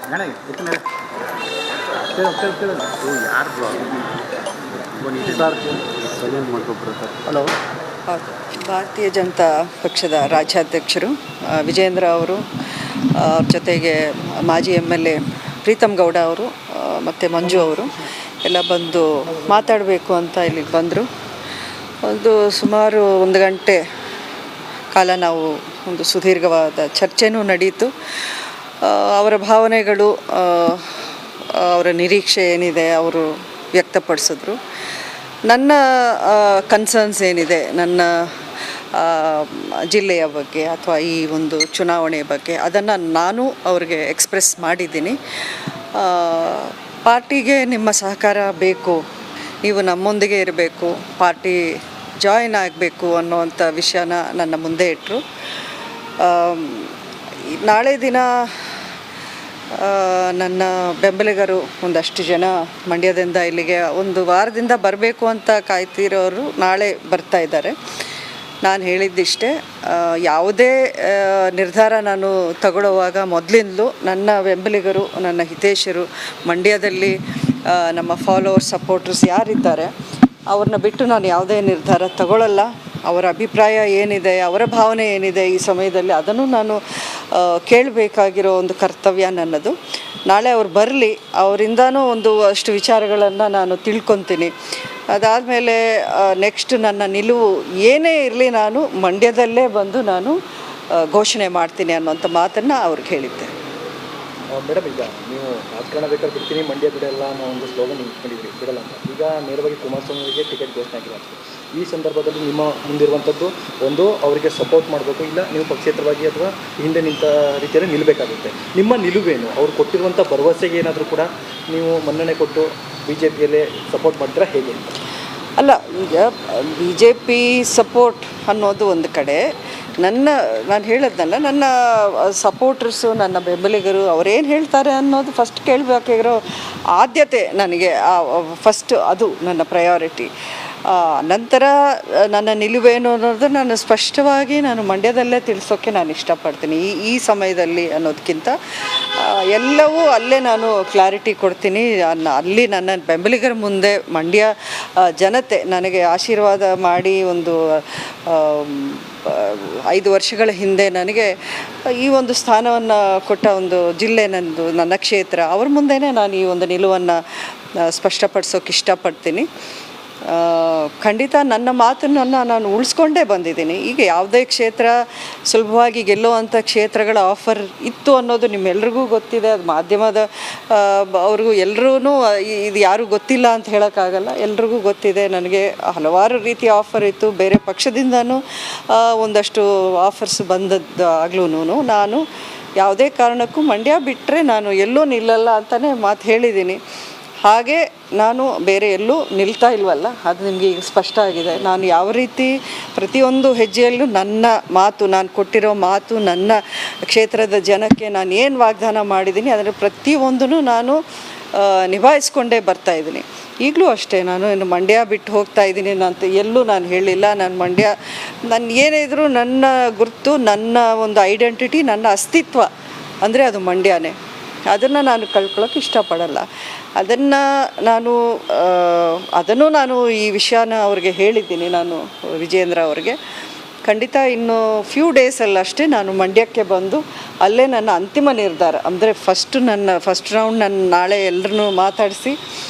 Hello. ಭಾರತೀಯ ಜನತಾ ಪಕ್ಷದ ರಾಜ್ಯಾಧ್ಯಕ್ಷರು ವಿಜೇಂದ್ರ ಅವರು, ಅವ್ರ ಜೊತೆಗೆ ಮಾಜಿ MLA ಪ್ರೀತಮ್ ಗೌಡ ಅವರು ಮತ್ತು ಮಂಜು ಅವರು ಎಲ್ಲ ಬಂದು ಮಾತಾಡಬೇಕು ಅಂತ ಇಲ್ಲಿಗೆ ಬಂದರು. ಸುಮಾರು 1 ಗಂಟೆ ಕಾಲ ನಾವು ಒಂದು ಸುದೀರ್ಘವಾದ ಚರ್ಚೆನೂ ನಡೀತು. ಅವರ ಭಾವನೆಗಳು, ಅವರ ನಿರೀಕ್ಷೆ ಏನಿದೆ ಅವರು ವ್ಯಕ್ತಪಡಿಸಿದ್ರು. ನನ್ನ ಕನ್ಸರ್ನ್ಸ್ ಏನಿದೆ ನನ್ನ ಜಿಲ್ಲೆಯ ಬಗ್ಗೆ ಅಥವಾ ಈ ಒಂದು ಚುನಾವಣೆ ಬಗ್ಗೆ ಅದನ್ನು ನಾನು ಅವ್ರಿಗೆ ಎಕ್ಸ್ಪ್ರೆಸ್ ಮಾಡಿದ್ದೀನಿ. ಪಾರ್ಟಿಗೆ ನಿಮ್ಮ ಸಹಕಾರ ಬೇಕು, ನೀವು ನಮ್ಮೊಂದಿಗೆ ಇರಬೇಕು, ಪಾರ್ಟಿ ಜಾಯಿನ್ ಆಗಬೇಕು ಅನ್ನೋವಂಥ ವಿಷಯನ ನನ್ನ ಮುಂದೆ ಇಟ್ಟರು. ನಾಳೆ ದಿನ ನನ್ನ ಬೆಂಬಲಿಗರು ಒಂದಷ್ಟು ಜನ ಮಂಡ್ಯದಿಂದ ಇಲ್ಲಿಗೆ 1 ವಾರದಿಂದ ಬರಬೇಕು ಅಂತ ಕಾಯ್ತಿರೋರು ನಾಳೆ ಬರ್ತಾ ಇದ್ದಾರೆ. ನಾನು ಹೇಳಿದ್ದಿಷ್ಟೇ, ಯಾವುದೇ ನಿರ್ಧಾರ ನಾನು ತಗೊಳ್ಳುವಾಗ ಮೊದಲಿಂದಲೂ ನನ್ನ ಬೆಂಬಲಿಗರು, ನನ್ನ ಹಿತೈಷಿಗಳು ಮಂಡ್ಯದಲ್ಲಿ ನಮ್ಮ ಫಾಲೋವರ್ಸ್, ಸಪೋರ್ಟರ್ಸ್ ಯಾರಿದ್ದಾರೆ ಅವ್ರನ್ನ ಬಿಟ್ಟು ನಾನು ಯಾವುದೇ ನಿರ್ಧಾರ ತಗೊಳ್ಳಲ್ಲ. ಅವರ ಅಭಿಪ್ರಾಯ ಏನಿದೆ, ಅವರ ಭಾವನೆ ಏನಿದೆ ಈ ಸಮಯದಲ್ಲಿ ಅದನ್ನು ನಾನು ಕೇಳಬೇಕಾಗಿರೋ ಒಂದು ಕರ್ತವ್ಯ ನನ್ನದು. ನಾಳೆ ಅವ್ರು ಬರಲಿ, ಅವರಿಂದನೂ ಅಷ್ಟು ವಿಚಾರಗಳನ್ನು ನಾನು ತಿಳ್ಕೊತೀನಿ. ಅದಾದಮೇಲೆ ನೆಕ್ಸ್ಟ್ ನನ್ನ ನಿಲುವು ಏನೇ ಇರಲಿ ನಾನು ಮಂಡ್ಯದಲ್ಲೇ ಬಂದು ನಾನು ಘೋಷಣೆ ಮಾಡ್ತೀನಿ ಅನ್ನೋಂಥ ಮಾತನ್ನು ಅವ್ರಿಗೆ ಹೇಳಿದ್ದೆ. ಮೇಡಮ್, ಈಗ ನೀವು ರಾಜಕಾರಣ ಬೇಕಾದ್ರೆ ಬಿಡ್ತೀನಿ, ಮಂಡ್ಯ ಬಿಡಲ್ಲ ಅನ್ನೋ ಒಂದು ಸ್ಲೋಗನ್ ಇಟ್ಕೊಂಡಿದ್ರಿ, ಬಿಡಲ್ಲ ಅಂತ. ಈಗ ನೇರವಾಗಿ ಕುಮಾರಸ್ವಾಮಿಯವರಿಗೆ ಟಿಕೆಟ್ ಘೋಷಣೆ ಆಗಿರೋದು. ಈ ಸಂದರ್ಭದಲ್ಲಿ ನಿಮ್ಮ ಮುಂದಿರುವಂಥದ್ದು ಒಂದು ಅವರಿಗೆ ಸಪೋರ್ಟ್ ಮಾಡಬೇಕು, ಇಲ್ಲ ನೀವು ಪಕ್ಷೇತರವಾಗಿ ಅಥವಾ ಹಿಂದೆ ನಿಂತ ರೀತಿಯಲ್ಲಿ ನಿಲ್ಲಬೇಕಾಗುತ್ತೆ. ನಿಮ್ಮ ನಿಲುವೇನು? ಅವ್ರು ಕೊಟ್ಟಿರುವಂಥ ಭರವಸೆಗೆ ಏನಾದರೂ ಕೂಡ ನೀವು ಮನ್ನಣೆ ಕೊಟ್ಟು BJPಯಲ್ಲೇ ಸಪೋರ್ಟ್ ಮಾಡ್ತೀರಾ, ಹೇಗೆ? ಅಲ್ಲ, ಈಗ BJP ಸಪೋರ್ಟ್ ಅನ್ನೋದು ಒಂದು ಕಡೆ, ನಾನು ಹೇಳೋದಲ್ಲ, ನನ್ನ ಸಪೋರ್ಟರ್ಸು, ನನ್ನ ಬೆಂಬಲಿಗರು ಅವರೇನು ಹೇಳ್ತಾರೆ ಅನ್ನೋದು ಫಸ್ಟ್ ಕೇಳಬೇಕಾಗಿರೋ ಆದ್ಯತೆ ನನಗೆ. ಫಸ್ಟ್ ಅದು ನನ್ನ ಪ್ರಯಾರಿಟಿ. ನಂತರ ನನ್ನ ನಿಲುವೇನು ಅನ್ನೋದು ನಾನು ಸ್ಪಷ್ಟವಾಗಿ ನಾನು ಮಂಡ್ಯದಲ್ಲೇ ತಿಳಿಸೋಕ್ಕೆ ನಾನು ಇಷ್ಟಪಡ್ತೀನಿ ಈ ಸಮಯದಲ್ಲಿ ಅನ್ನೋದಕ್ಕಿಂತ. ಎಲ್ಲವೂ ಅಲ್ಲೇ ನಾನು ಕ್ಲಾರಿಟಿ ಕೊಡ್ತೀನಿ. ಅಲ್ಲಿ ನನ್ನ ಬೆಂಬಲಿಗರ ಮುಂದೆ ಮಂಡ್ಯ ಜನತೆ ನನಗೆ ಆಶೀರ್ವಾದ ಮಾಡಿ 5 ವರ್ಷಗಳ ಹಿಂದೆ ನನಗೆ ಈ ಒಂದು ಸ್ಥಾನವನ್ನು ಕೊಟ್ಟ ಒಂದು ಜಿಲ್ಲೆ ನನ್ನ ಕ್ಷೇತ್ರ, ಅವ್ರ ಮುಂದೆನೇ ನಾನು ಈ ಒಂದು ನಿಲುವನ್ನು ಸ್ಪಷ್ಟಪಡಿಸೋಕೆ ಇಷ್ಟಪಡ್ತೀನಿ. ಖಂಡಿತ ನನ್ನ ಮಾತನ್ನು ನಾನು ಉಳಿಸ್ಕೊಂಡೇ ಬಂದಿದ್ದೀನಿ. ಈಗ ಯಾವುದೇ ಕ್ಷೇತ್ರ ಸುಲಭವಾಗಿ ಗೆಲ್ಲುವಂಥ ಕ್ಷೇತ್ರಗಳ ಆಫರ್ ಇತ್ತು ಅನ್ನೋದು ನಿಮ್ಮೆಲ್ರಿಗೂ ಗೊತ್ತಿದೆ. ಅದು ಮಾಧ್ಯಮದ ಅವ್ರಿಗೂ ಎಲ್ಲರೂ ಇದು ಯಾರೂ ಗೊತ್ತಿಲ್ಲ ಅಂತ ಹೇಳೋಕ್ಕಾಗಲ್ಲ, ಎಲ್ರಿಗೂ ಗೊತ್ತಿದೆ. ನನಗೆ ಹಲವಾರು ರೀತಿಯ ಆಫರ್ ಇತ್ತು, ಬೇರೆ ಪಕ್ಷದಿಂದನೂ ಒಂದಷ್ಟು ಆಫರ್ಸ್ ಬಂದದ್ದು ಆಗ್ಲೂ ನಾನು ಯಾವುದೇ ಕಾರಣಕ್ಕೂ ಮಂಡ್ಯ ಬಿಟ್ಟರೆ ನಾನು ಎಲ್ಲೂ ನಿಲ್ಲಲ್ಲ ಅಂತಲೇ ಮಾತು ಹೇಳಿದ್ದೀನಿ. ಹಾಗೆ ನಾನು ಬೇರೆ ಎಲ್ಲೂ ನಿಲ್ತಾ ಇಲ್ವಲ್ಲ, ಅದು ನಿಮಗೆ ಈಗ ಸ್ಪಷ್ಟ ಆಗಿದೆ. ನಾನು ಯಾವ ರೀತಿ ಪ್ರತಿಯೊಂದು ಹೆಜ್ಜೆಯಲ್ಲೂ ನನ್ನ ಮಾತು, ನಾನು ಕೊಟ್ಟಿರೋ ಮಾತು, ನನ್ನ ಕ್ಷೇತ್ರದ ಜನಕ್ಕೆ ನಾನು ಏನು ವಾಗ್ದಾನ ಮಾಡಿದ್ದೀನಿ ಅದರ ಪ್ರತಿಯೊಂದೂ ನಾನು ನಿಭಾಯಿಸ್ಕೊಂಡೇ ಬರ್ತಾಯಿದ್ದೀನಿ. ಈಗಲೂ ಅಷ್ಟೇ, ನಾನು ಮಂಡ್ಯ ಬಿಟ್ಟು ಹೋಗ್ತಾ ಇದ್ದೀನಿ ಅಂತ ಎಲ್ಲೂ ನಾನು ಹೇಳಿಲ್ಲ. ನಾನು ಏನೇ ಇದ್ದರೂ ನನ್ನ ಗುರುತು, ನನ್ನ ಒಂದು ಐಡೆಂಟಿಟಿ, ನನ್ನ ಅಸ್ತಿತ್ವ ಅಂದರೆ ಅದು ಮಂಡ್ಯನೇ. ಅದನ್ನು ನಾನು ಕಳ್ಕೊಳ್ಳೋಕೆ ಇಷ್ಟಪಡಲ್ಲ. ಅದನ್ನು ನಾನು ಈ ವಿಷಯನ ಅವ್ರಿಗೆ ಹೇಳಿದ್ದೀನಿ, ನಾನು ವಿಜೇಂದ್ರ ಅವ್ರಿಗೆ. ಖಂಡಿತ ಇನ್ನು ಫ್ಯೂ ಡೇಸಲ್ಲಿ ಅಷ್ಟೇ ನಾನು ಮಂಡ್ಯಕ್ಕೆ ಬಂದು ಅಲ್ಲೇ ನನ್ನ ಅಂತಿಮ ನಿರ್ಧಾರ ಅಂದರೆ ಫಸ್ಟ್ ರೌಂಡ್ ನಾನು ನಾಳೆ ಎಲ್ಲರನ್ನೂ ಮಾತಾಡಿಸಿ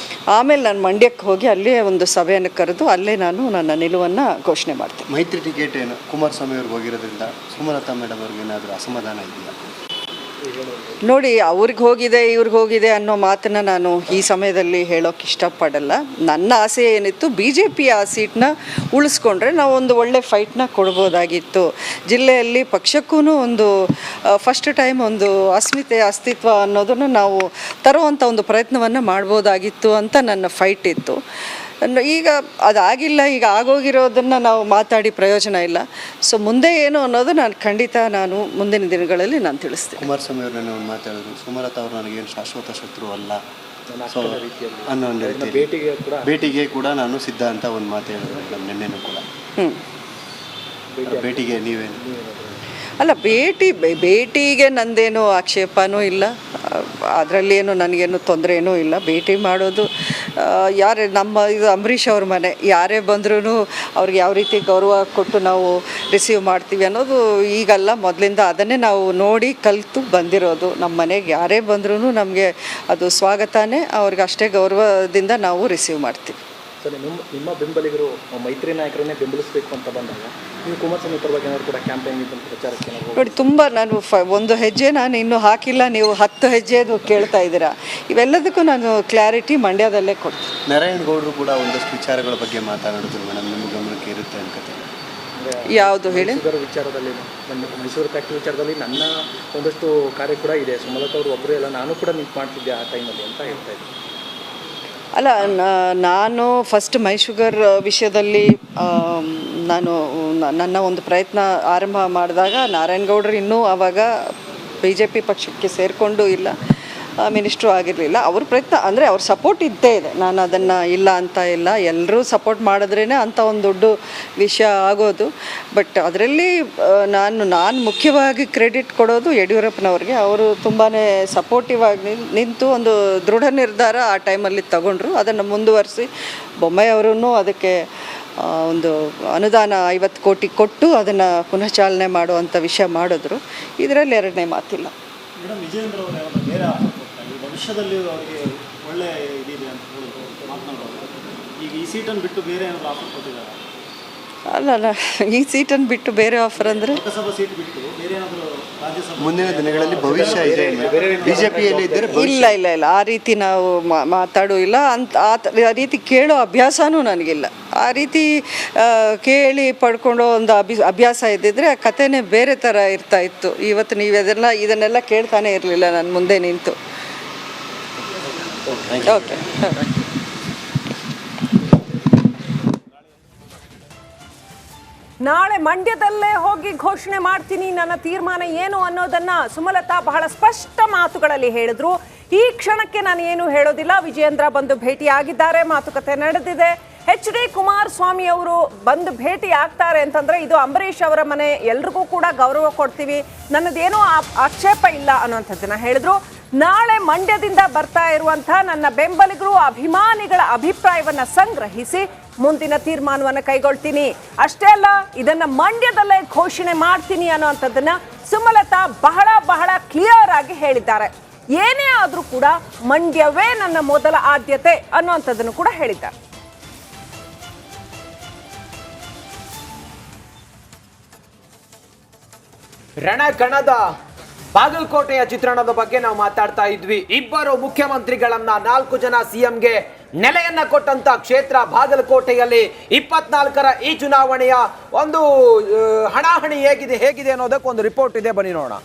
ಆಮೇಲೆ ನಾನು ಮಂಡ್ಯಕ್ಕೆ ಹೋಗಿ ಅಲ್ಲೇ ಒಂದು ಸಭೆಯನ್ನು ಕರೆದು ಅಲ್ಲೇ ನಾನು ನನ್ನ ನಿಲುವನ್ನು ಘೋಷಣೆ ಮಾಡ್ತೀನಿ. ಮೈತ್ರಿ ಟಿಕೆಟ್ ಏನು ಕುಮಾರಸ್ವಾಮಿ ಅವ್ರಿಗೆ ಹೋಗಿರೋದ್ರಿಂದ ಸುಮಲತಾ ಮೇಡಮ್ ಅವ್ರಿಗೆ ಏನಾದರೂ ಅಸಮಾಧಾನ ಇದೆಯಾ? ನೋಡಿ, ಅವ್ರಿಗೆ ಹೋಗಿದೆ ಇವ್ರಿಗೆ ಹೋಗಿದೆ ಅನ್ನೋ ಮಾತನ್ನು ನಾನು ಈ ಸಮಯದಲ್ಲಿ ಹೇಳೋಕ್ಕೆ ಇಷ್ಟಪಡಲ್ಲ. ನನ್ನ ಆಸೆ ಏನಿತ್ತು, BJP ಆ ಸೀಟನ್ನ ಉಳಿಸ್ಕೊಂಡ್ರೆ ನಾವು ಒಂದು ಒಳ್ಳೆ ಫೈಟ್ನ ಕೊಡ್ಬೋದಾಗಿತ್ತು. ಜಿಲ್ಲೆಯಲ್ಲಿ ಪಕ್ಷಕ್ಕೂ ಒಂದು ಫಸ್ಟ್ ಟೈಮ್ ಒಂದು ಅಸ್ತಿತ್ವ ಅನ್ನೋದನ್ನು ನಾವು ತರುವಂಥ ಒಂದು ಪ್ರಯತ್ನವನ್ನು ಮಾಡ್ಬೋದಾಗಿತ್ತು ಅಂತ ನನ್ನ ಫೈಟ್ ಇತ್ತು. ಈಗ ಅದಾಗಿಲ್ಲ, ಈಗ ಆಗೋಗಿರೋದನ್ನು ನಾವು ಮಾತಾಡಿ ಪ್ರಯೋಜನ ಇಲ್ಲ. ಸೊ ಮುಂದೆ ಏನು ಅನ್ನೋದು ಖಂಡಿತ ನಾನು ಮುಂದಿನ ದಿನಗಳಲ್ಲಿ ನಾನು ತಿಳಿಸ್ತೀನಿ. ಕುಮಾರಸ್ವಾಮಿ ಅವ್ರನ್ನ ಒಂದು ಮಾತಾಡಿದ್ರು, ಸುಮಲತಾ ಅವರು ನನಗೇನು ಶಾಶ್ವತ ಶತ್ರು ಅಲ್ಲ ಅನ್ನೋ ಒಂದು ಭೇಟಿಗೆ ಕೂಡ ನಾನು ಸಿದ್ಧ ಅಂತ ಒಂದು ಮಾತು ಹೇಳಿದ್ರು. ನಿನ್ನೆನೂ ಕೂಡ ಭೇಟಿಗೆ ನೀವೇನು? ಅಲ್ಲ ಭೇಟಿಗೆ ನಂದೇನು ಆಕ್ಷೇಪನೂ ಇಲ್ಲ, ಅದರಲ್ಲೇನು ನನಗೇನು ತೊಂದರೆನೂ ಇಲ್ಲ. ಭೇಟಿ ಮಾಡೋದು ಯಾರೇ ಇದು ಅಂಬರೀಷ್ ಅವ್ರ ಮನೆ, ಯಾರೇ ಬಂದ್ರೂ ಅವ್ರಿಗೆ ಯಾವ ರೀತಿ ಗೌರವ ಕೊಟ್ಟು ನಾವು ರಿಸೀವ್ ಮಾಡ್ತೀವಿ ಅನ್ನೋದು ಈಗಲ್ಲ, ಮೊದಲಿಂದ ಅದನ್ನೇ ನಾವು ನೋಡಿ ಕಲಿತು ಬಂದಿರೋದು. ನಮ್ಮ ಮನೆಗೆ ಯಾರೇ ಬಂದ್ರೂ ನಮಗೆ ಅದು ಸ್ವಾಗತನೇ, ಅವ್ರಿಗೆ ಅಷ್ಟೇ ಗೌರವದಿಂದ ನಾವು ರಿಸೀವ್ ಮಾಡ್ತೀವಿ. ಸರ್, ನಿಮ್ಮ ಬೆಂಬಲಿಗರು ಮೈತ್ರಿ ನಾಯಕರನ್ನೇ ಬೆಂಬಲಿಸಬೇಕು ಅಂತ ಬಂದಾಗ ನೀವು ಕುಮಾರಸ್ವಾಮಿ ಪರವಾಗಿ ಏನಾದ್ರು ಕೂಡ ಕ್ಯಾಂಪೇನ್ ಪ್ರಚಾರಕ್ಕೆ ನೋಡಿ, ತುಂಬ ನಾನು ಒಂದು ಹೆಜ್ಜೆ ನಾನು ಇನ್ನೂ ಹಾಕಿಲ್ಲ, ನೀವು 10 ಹೆಜ್ಜೆದು ಕೇಳ್ತಾ ಇದ್ದೀರಾ. ಇವೆಲ್ಲದಕ್ಕೂ ನಾನು ಕ್ಲಾರಿಟಿ ಮಂಡ್ಯದಲ್ಲೇ ಕೊಡ್ತೀನಿ. ನಾರಾಯಣಗೌಡರು ಕೂಡ ಒಂದಷ್ಟು ವಿಚಾರಗಳ ಬಗ್ಗೆ ಮಾತನಾಡಿದ್ರು ಮೇಡಮ್, ನಿಮ್ಮ ಗಮನಕ್ಕೆ ಇರುತ್ತೆ ಅನ್ಕೋತೀನಿ. ಯಾವುದು ಹೇಳಿ? ವಿಚಾರದಲ್ಲಿ ಮೈಸೂರು ಫ್ಯಾಕ್ಟ್ರಿ ವಿಚಾರದಲ್ಲಿ ನನ್ನ ಒಂದಷ್ಟು ಕಾರ್ಯ ಕೂಡ ಇದೆ. ಸುಮಲತಾ ಅವರು ಒಬ್ಬರೇ ಅಲ್ಲ, ನಾನು ಕೂಡ ನಿಂತು ಮಾಡ್ತಿದ್ದೆ ಆ ಟೈಮಲ್ಲಿ ಅಂತ ಹೇಳ್ತಾ ಇದ್ದೆ. ಅಲ್ಲ, ನಾನು ಫಸ್ಟ್ ಮೈ ಶುಗರ್ ವಿಷಯದಲ್ಲಿ ನಾನು ನನ್ನ ಒಂದು ಪ್ರಯತ್ನ ಆರಂಭ ಮಾಡಿದಾಗ ನಾರಾಯಣಗೌಡರು ಇನ್ನೂ ಆವಾಗ BJP ಪಕ್ಷಕ್ಕೆ ಸೇರಿಕೊಂಡು ಇಲ್ಲ, ಮಿನಿಸ್ಟ್ರು ಆಗಿರಲಿಲ್ಲ. ಅವ್ರ ಪ್ರಯತ್ನ ಅಂದರೆ ಅವ್ರ ಸಪೋರ್ಟ್ ಇದ್ದೇ ಇದೆ, ನಾನು ಅದನ್ನು ಇಲ್ಲ ಅಂತ ಇಲ್ಲ. ಎಲ್ಲರೂ ಸಪೋರ್ಟ್ ಮಾಡಿದ್ರೇ ಅಂಥ ಒಂದು ದೊಡ್ಡ ವಿಷಯ ಆಗೋದು. ಬಟ್ ಅದರಲ್ಲಿ ನಾನು ಮುಖ್ಯವಾಗಿ ಕ್ರೆಡಿಟ್ ಕೊಡೋದು ಯಡಿಯೂರಪ್ಪನವ್ರಿಗೆ. ಅವರು ತುಂಬಾ ಸಪೋರ್ಟಿವ್ ಆಗಿ ನಿಂತು ಒಂದು ದೃಢ ನಿರ್ಧಾರ ಆ ಟೈಮಲ್ಲಿ ತಗೊಂಡ್ರು. ಅದನ್ನು ಮುಂದುವರಿಸಿ ಬೊಮ್ಮಾಯಿ ಅವರೂ ಅದಕ್ಕೆ ಒಂದು ಅನುದಾನ 50 ಕೋಟಿ ಕೊಟ್ಟು ಅದನ್ನು ಪುನಃ ಚಾಲನೆ ಮಾಡುವಂಥ ವಿಷಯ ಮಾಡಿದ್ರು. ಇದರಲ್ಲಿ ಎರಡನೇ ಮಾತಿಲ್ಲ. ಮೇಡಮ್, ವಿಜಯೇಂದ್ರ ಅವರು ಬೇರೆ ಆಫರ್ ಕೊಡ್ತಾರೆ, ಭವಿಷ್ಯದಲ್ಲಿ ಅವರಿಗೆ ಒಳ್ಳೆ ಇದಿದೆ ಅಂತ ಹೇಳಿದ್ರು ಮಾತನಾಡೋದು. ಈಗ ಈ ಸೀಟನ್ನು ಬಿಟ್ಟು ಬೇರೆ ಏನಾದರೂ ಆಫರ್ ಕೊಟ್ಟಿದ್ದಾರೆ? ಅಲ್ಲ, ಈ ಸೀಟನ್ನು ಬಿಟ್ಟು ಬೇರೆ ಆಫರ್ ಅಂದರೆ ಲೋಕಸಭಾ ಸೀಟ್ ಬಿಟ್ಟು ಬೇರೆ ಏನಾದರೂ ರಾಜ್ಯಸಭಾ ಮುಂದಿನ ದಿನಗಳಲ್ಲಿ ಭವಿಷ್ಯ ಇದೆ, BJPಯಲ್ಲಿ ಇದ್ದರೆ ಇಲ್ಲ, ಆ ರೀತಿ ನಾವು ಮಾತಾಡೋ ಇಲ್ಲ, ಆ ರೀತಿ ಕೇಳೋ ಅಭ್ಯಾಸನೂ ನನಗಿಲ್ಲ. ಆ ರೀತಿ ಕೇಳಿ ಪಡ್ಕೊಳ್ಳೋ ಒಂದು ಅಭ್ಯಾಸ ಇದ್ದಿದ್ರೆ ಆ ಕಥೆನೇ ಬೇರೆ ಥರ ಇರ್ತಾ ಇತ್ತು. ಇವತ್ತು ನೀವು ಇದನ್ನೆಲ್ಲ ಕೇಳ್ತಾನೆ ಇರಲಿಲ್ಲ ನಾನು ಮುಂದೆ ನಿಂತು. ಓಕೆ. ನಾಳೆ ಮಂಡ್ಯದಲ್ಲೇ ಹೋಗಿ ಘೋಷಣೆ ಮಾಡ್ತೀನಿ, ನನ್ನ ತೀರ್ಮಾನ ಏನು ಅನ್ನೋದನ್ನ ಸುಮಲತಾ ಬಹಳ ಸ್ಪಷ್ಟ ಮಾತುಗಳಲ್ಲಿ ಹೇಳಿದ್ರು. ಈ ಕ್ಷಣಕ್ಕೆ ನಾನು ಏನು ಹೇಳೋದಿಲ್ಲ, ವಿಜಯೇಂದ್ರ ಬಂದು ಭೇಟಿಯಾಗಿದ್ದಾರೆ, ಮಾತುಕತೆ ನಡೆದಿದೆ. HD ಕುಮಾರಸ್ವಾಮಿ ಅವರು ಬಂದು ಭೇಟಿ ಆಗ್ತಾರೆ ಅಂತಂದ್ರೆ ಇದು ಅಂಬರೀಷ್ ಅವರ ಮನೆ, ಎಲ್ರಿಗೂ ಕೂಡ ಗೌರವ ಕೊಡ್ತೀವಿ, ನನ್ನದೇನೋ ಆಕ್ಷೇಪ ಇಲ್ಲ ಅನ್ನುವಂಥದ್ದನ್ನ ಹೇಳಿದ್ರು. ನಾಳೆ ಮಂಡ್ಯದಿಂದ ಬರ್ತಾ ಇರುವಂತಹ ನನ್ನ ಬೆಂಬಲಿಗರು ಅಭಿಮಾನಿಗಳ ಅಭಿಪ್ರಾಯವನ್ನ ಸಂಗ್ರಹಿಸಿ ಮುಂದಿನ ತೀರ್ಮಾನವನ್ನು ಕೈಗೊಳ್ತೀನಿ, ಅಷ್ಟೇ ಅಲ್ಲ ಇದನ್ನ ಮಂಡ್ಯದಲ್ಲೇ ಘೋಷಣೆ ಮಾಡ್ತೀನಿ ಅನ್ನುವಂಥದ್ದನ್ನ ಸುಮಲತಾ ಬಹಳ ಕ್ಲಿಯರ್ ಆಗಿ ಹೇಳಿದ್ದಾರೆ. ಏನೇ ಆದ್ರೂ ಕೂಡ ಮಂಡ್ಯವೇ ನನ್ನ ಮೊದಲ ಆದ್ಯತೆ ಅನ್ನುವಂಥದ್ದನ್ನು ಕೂಡ ಹೇಳಿದ್ದಾರೆ. ರಣಕಣದ ಬಾಗಲಕೋಟೆಯ ಚಿತ್ರಣದ ಬಗ್ಗೆ ನಾವು ಮಾತಾಡ್ತಾ ಇದ್ವಿ. ಇಬ್ಬರು ಮುಖ್ಯಮಂತ್ರಿಗಳನ್ನ 4 ಜನ CMಗೆ ನೆಲೆಯನ್ನ ಕೊಟ್ಟಂತ ಕ್ಷೇತ್ರ ಬಾಗಲಕೋಟೆಯಲ್ಲಿ 24ರ ಈ ಚುನಾವಣೆಯ ಒಂದು ಹಣಾಹಣಿ ಹೇಗಿದೆ ಅನ್ನೋದಕ್ಕೆ ಒಂದು ರಿಪೋರ್ಟ್ ಇದೆ, ಬನ್ನಿ ನೋಡೋಣ.